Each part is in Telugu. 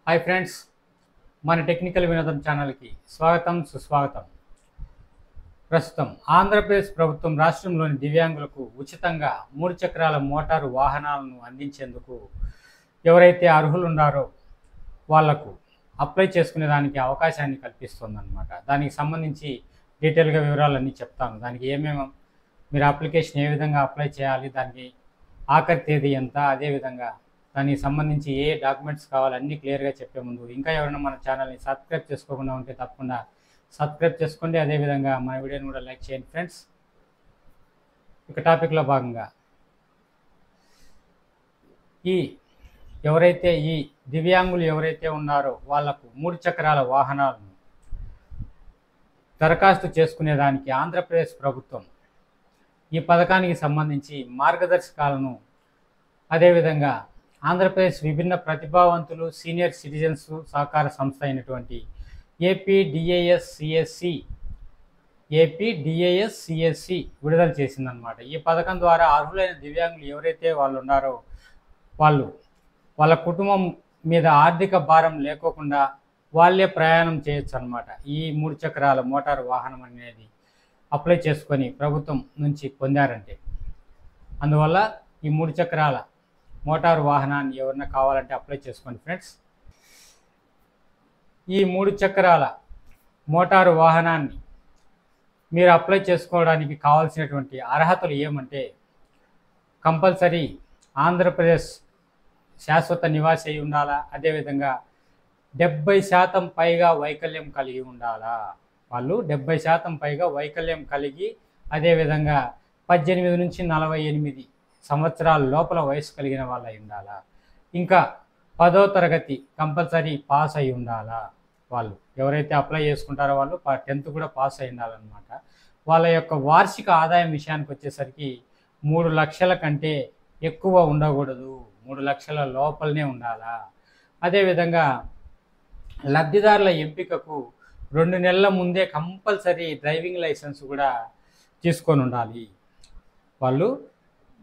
హాయ్ ఫ్రెండ్స్, మన టెక్నికల్ వినోదం ఛానల్కి స్వాగతం సుస్వాగతం. ప్రస్తుతం ఆంధ్రప్రదేశ్ ప్రభుత్వం రాష్ట్రంలోని దివ్యాంగులకు ఉచితంగా 3 చక్రాల మోటారు వాహనాలను అందించేందుకు ఎవరైతే అర్హులు ఉన్నారో వాళ్లకు అప్లై చేసుకునే దానికి అవకాశాన్ని కల్పిస్తుందన్నమాట. దానికి సంబంధించి డీటెయిల్గా వివరాలన్నీ చెప్తాను. దానికి మీరు అప్లికేషన్ ఏ విధంగా అప్లై చేయాలి, దానికి ఆఖరి తేదీ ఎంత, అదేవిధంగా దానికి సంబంధించి ఏ డాక్యుమెంట్స్ కావాలి అన్నీ క్లియర్గా చెప్పే ముందు ఇంకా ఎవరైనా మన ఛానల్ని సబ్స్క్రైబ్ చేసుకోకుండా ఉంటే తప్పకుండా సబ్స్క్రైబ్ చేసుకోండి. అదేవిధంగా మన వీడియోని కూడా లైక్ చేయండి ఫ్రెండ్స్. ఇక టాపిక్లో భాగంగా ఎవరైతే ఈ దివ్యాంగులు ఎవరైతే ఉన్నారో వాళ్లకు 3 చక్రాల వాహనాలను దరఖాస్తు చేసుకునేదానికి ఆంధ్రప్రదేశ్ ప్రభుత్వం ఈ పథకానికి సంబంధించి మార్గదర్శకాలను, అదేవిధంగా ఆంధ్రప్రదేశ్ విభిన్న ప్రతిభావంతులు సీనియర్ సిటిజన్స్ సహకార సంస్థ అయినటువంటి ఏపీడిఏఎస్సిఎస్సి విడుదల చేసిందనమాట. ఈ పథకం ద్వారా అర్హులైన దివ్యాంగులు ఎవరైతే వాళ్ళు ఉన్నారో వాళ్ళ కుటుంబం మీద ఆర్థిక భారం లేకోకుండా వాళ్ళే ప్రయాణం చేయొచ్చు అనమాట. ఈ 3 చక్రాల మోటారు వాహనం అనేది అప్లై చేసుకొని ప్రభుత్వం నుంచి పొందారంటే, అందువల్ల ఈ 3 చక్రాల మోటారు వాహనాన్ని ఎవరైనా కావాలంటే అప్లై చేసుకోండి ఫ్రెండ్స్. ఈ 3 చక్రాల మోటారు వాహనాన్ని మీరు అప్లై చేసుకోవడానికి కావాల్సినటువంటి అర్హతలు ఏమంటే, కంపల్సరీ ఆంధ్రప్రదేశ్ శాశ్వత నివాసి అయి ఉండాలా, అదేవిధంగా 70% పైగా వైకల్యం కలిగి ఉండాలా. వాళ్ళు 70% పైగా వైకల్యం కలిగి, అదేవిధంగా 18 నుంచి 48 సంవత్సరాల లోపల వయసు కలిగిన వాళ్ళు అయి ఉండాలా. ఇంకా 10వ తరగతి కంపల్సరీ పాస్ అయి ఉండాలా. వాళ్ళు ఎవరైతే అప్లై చేసుకుంటారో వాళ్ళు 10th కూడా పాస్ అయి ఉండాలన్నమాట. వాళ్ళ యొక్క వార్షిక ఆదాయం విషయానికి వచ్చేసరికి 3 లక్షల కంటే ఎక్కువ ఉండకూడదు, 3 లక్షల లోపలనే ఉండాలా. అదేవిధంగా లబ్ధిదారుల ఎంపికకు 2 నెలల ముందే కంపల్సరీ డ్రైవింగ్ లైసెన్స్ కూడా తీసుకొని ఉండాలి. వాళ్ళు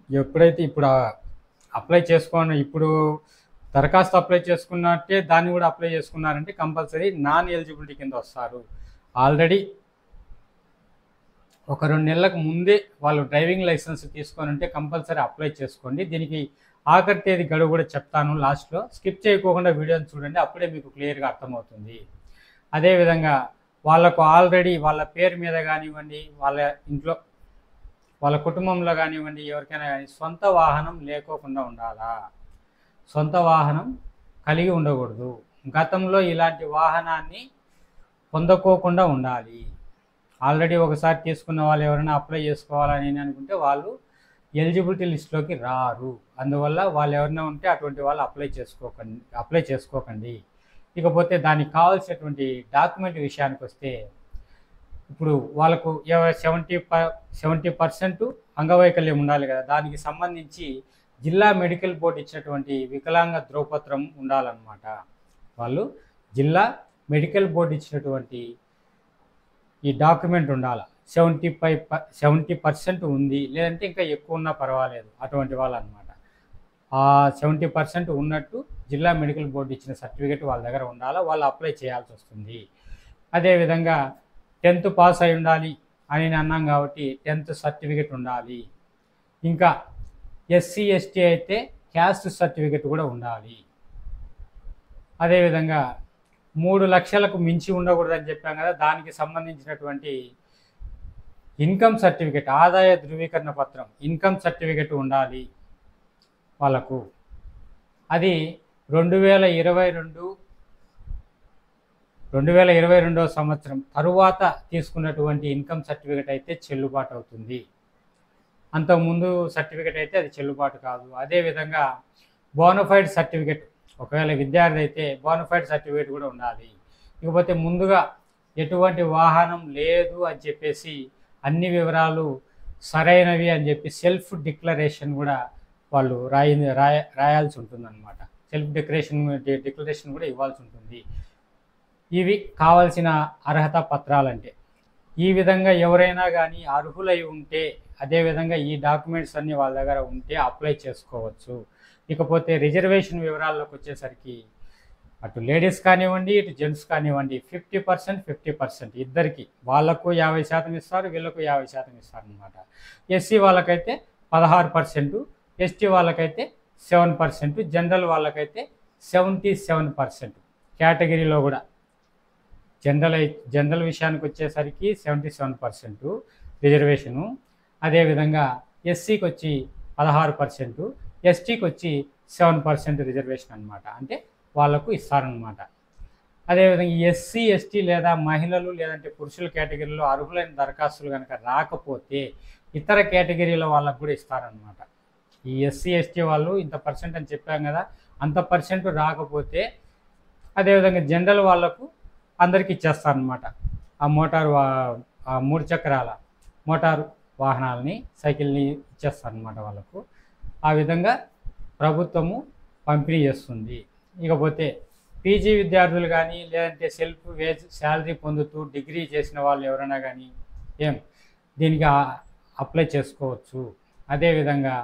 ఎప్పుడైతే ఇప్పుడు అప్లై చేసుకోండి, ఇప్పుడు దరఖాస్తు అప్లై చేసుకున్నట్టే దాన్ని కూడా అప్లై చేసుకున్నారంటే కంపల్సరీ నాన్ ఎలిజిబిలిటీ కింద వస్తారు. ఆల్రెడీ ఒక 2 నెలలకు ముందే వాళ్ళు డ్రైవింగ్ లైసెన్స్ తీసుకొని ఉంటే కంపల్సరీ అప్లై చేసుకోండి. దీనికి ఆఖరి తేదీ గడువు కూడా చెప్తాను లాస్ట్లో. స్కిప్ చేయకోకుండా వీడియోని చూడండి, అప్పుడే మీకు క్లియర్గా అర్థమవుతుంది. అదేవిధంగా వాళ్ళకు ఆల్రెడీ వాళ్ళ పేరు మీద కానివ్వండి, వాళ్ళ ఇంట్లో వాళ్ళ కుటుంబంలో కానివ్వండి, ఎవరికైనా కానీ సొంత వాహనం లేకోకుండా ఉండాలా. సొంత వాహనం కలిగి ఉండకూడదు. గతంలో ఇలాంటి వాహనాన్ని పొందకోకుండా ఉండాలి. ఆల్రెడీ ఒకసారి తీసుకున్న వాళ్ళు ఎవరైనా అప్లై చేసుకోవాలని అనుకుంటే వాళ్ళు ఎలిజిబిలిటీ లిస్ట్లోకి రారు. అందువల్ల వాళ్ళు ఎవరైనా ఉంటే అటువంటి వాళ్ళు అప్లై చేసుకోకండి. ఇకపోతే దానికి కావాల్సినటువంటి డాక్యుమెంట్ విషయానికి వస్తే, ఇప్పుడు వాళ్ళకు 70% అంగవైకల్యం ఉండాలి కదా. దానికి సంబంధించి జిల్లా మెడికల్ బోర్డు ఇచ్చినటువంటి వికలాంగ ధ్రువపత్రం ఉండాలన్నమాట. వాళ్ళు జిల్లా మెడికల్ బోర్డు ఇచ్చినటువంటి ఈ డాక్యుమెంట్ ఉండాలి. 70% ఉంది, లేదంటే ఇంకా ఎక్కువ ఉన్నా పర్వాలేదు, అటువంటి వాళ్ళు అనమాట. ఆ 70% ఉన్నట్టు జిల్లా మెడికల్ బోర్డు ఇచ్చిన సర్టిఫికేట్ వాళ్ళ దగ్గర ఉండాలి. వాళ్ళు అప్లై చేయాల్సి వస్తుంది. అదేవిధంగా 10th పాస్ అయి ఉండాలి అని అన్నాం కాబట్టి 10th సర్టిఫికేట్ ఉండాలి. ఇంకా ఎస్సీ ఎస్టీ అయితే క్యాస్ట్ సర్టిఫికేట్ కూడా ఉండాలి. అదేవిధంగా 3 లక్షలకు మించి ఉండకూడదని చెప్పాం కదా, దానికి సంబంధించినటువంటి ఇన్కమ్ సర్టిఫికేట్, ఆదాయ ధృవీకరణ పత్రం, ఇన్కమ్ సర్టిఫికేట్ ఉండాలి వాళ్ళకు. అది 2022 సంవత్సరం తరువాత తీసుకున్నటువంటి ఇన్కమ్ సర్టిఫికేట్ అయితే చెల్లుబాటు అవుతుంది. అంతకుముందు సర్టిఫికేట్ అయితే అది చెల్లుబాటు కాదు. అదేవిధంగా బోనఫైడ్ సర్టిఫికేట్, ఒకవేళ విద్యార్థి అయితే బోనఫైడ్ సర్టిఫికేట్ కూడా ఉండాలి. ఇకపోతే ముందుగా ఎటువంటి వాహనం లేదు అని చెప్పేసి అన్ని వివరాలు సరైనవి అని చెప్పి సెల్ఫ్ డిక్లరేషన్ కూడా వాళ్ళు రాయాల్సి ఉంటుందన్నమాట. సెల్ఫ్ డిక్లరేషన్ కూడా ఇవ్వాల్సి ఉంటుంది. ఇవి కావాల్సిన అర్హత పత్రాలంటే. ఈ విధంగా ఎవరైనా కానీ అర్హులై ఉంటే, అదేవిధంగా ఈ డాక్యుమెంట్స్ అన్నీ వాళ్ళ దగ్గర ఉంటే అప్లై చేసుకోవచ్చు. ఇకపోతే రిజర్వేషన్ వివరాల్లోకి వచ్చేసరికి అటు లేడీస్ కానివ్వండి, ఇటు జెంట్స్ కానివ్వండి, 50% 50% ఇద్దరికి, వాళ్ళకు 50% ఇస్తారు, వీళ్ళకు 50% ఇస్తారు అనమాట. ఎస్సీ వాళ్ళకైతే 16%, ఎస్టీ వాళ్ళకైతే 7%, జనరల్ వాళ్ళకైతే 77%. కేటగిరీలో కూడా జనరల్ విషయానికి వచ్చేసరికి 77% రిజర్వేషను. అదేవిధంగా ఎస్సీకి వచ్చి 16%, ఎస్టీకి వచ్చి 7% రిజర్వేషన్ అనమాట. అంటే వాళ్ళకు ఇస్తారనమాట. అదేవిధంగా ఎస్సీ ఎస్టీ లేదా మహిళలు లేదంటే పురుషుల కేటగిరీలో అర్హులైన దరఖాస్తులు కనుక రాకపోతే ఇతర కేటగిరీల వాళ్ళకు కూడా ఇస్తారనమాట. ఈ ఎస్సీ ఎస్టీ వాళ్ళు ఇంత పర్సెంట్ అని చెప్పాం కదా, అంత పర్సెంట్ రాకపోతే అదేవిధంగా జనరల్ వాళ్ళకు అందరికీ ఇచ్చేస్తారనమాట. ఆ ఆ 3 చక్రాల మోటారు వాహనాలని, సైకిల్ని ఇచ్చేస్తారనమాట వాళ్ళకు. ఆ విధంగా ప్రభుత్వము పంపిణీ చేస్తుంది. ఇకపోతే పీజీ విద్యార్థులు కానీ లేదంటే సెల్ఫ్ వేజ్ శాలరీ పొందుతూ డిగ్రీ చేసిన వాళ్ళు ఎవరైనా కానీ దీనికి అప్లై చేసుకోవచ్చు. అదేవిధంగా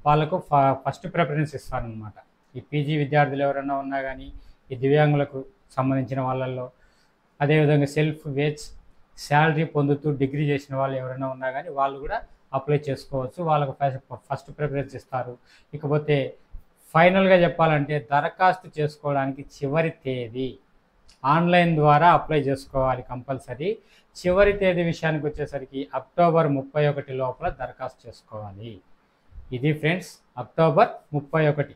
వాళ్ళకు ఫస్ట్ ప్రిఫరెన్స్ ఇస్తారనమాట. ఈ పీజీ విద్యార్థులు ఎవరైనా ఉన్నా కానీ, ఈ దివ్యాంగులకు సంబంధించిన వాళ్ళల్లో, అదేవిధంగా సెల్ఫ్ వేజ్ శాలరీ పొందుతూ డిగ్రీ చేసిన వాళ్ళు ఎవరైనా ఉన్నా కానీ వాళ్ళు కూడా అప్లై చేసుకోవచ్చు. వాళ్ళకు ఫస్ట్ ప్రిఫరెన్స్ ఇస్తారు. ఇకపోతే ఫైనల్గా చెప్పాలంటే దరఖాస్తు చేసుకోవడానికి చివరి తేదీ ఆన్లైన్ ద్వారా అప్లై చేసుకోవాలి కంపల్సరీ. చివరి తేదీ విషయానికి వచ్చేసరికి అక్టోబర్ 31 లోపల దరఖాస్తు చేసుకోవాలి. ఇది ఫ్రెండ్స్, అక్టోబర్ 31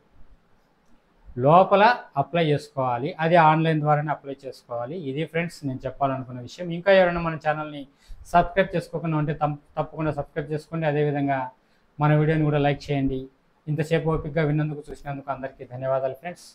లోపల అప్లై చేసుకోవాలి. అది ఆన్లైన్ ద్వారానే అప్లై చేసుకోవాలి. ఇది ఫ్రెండ్స్ నేను చెప్పాలనుకున్న విషయం. ఇంకా ఎవరైనా మన ఛానల్ని సబ్స్క్రైబ్ చేసుకోకుండా ఉంటే తప్పకుండా సబ్స్క్రైబ్ చేసుకోండి. అదేవిధంగా మన వీడియోని కూడా లైక్ చేయండి. ఇంతసేపు ఓపికగా విన్నందుకు, చూసినందుకు అందరికీ ధన్యవాదాలు ఫ్రెండ్స్.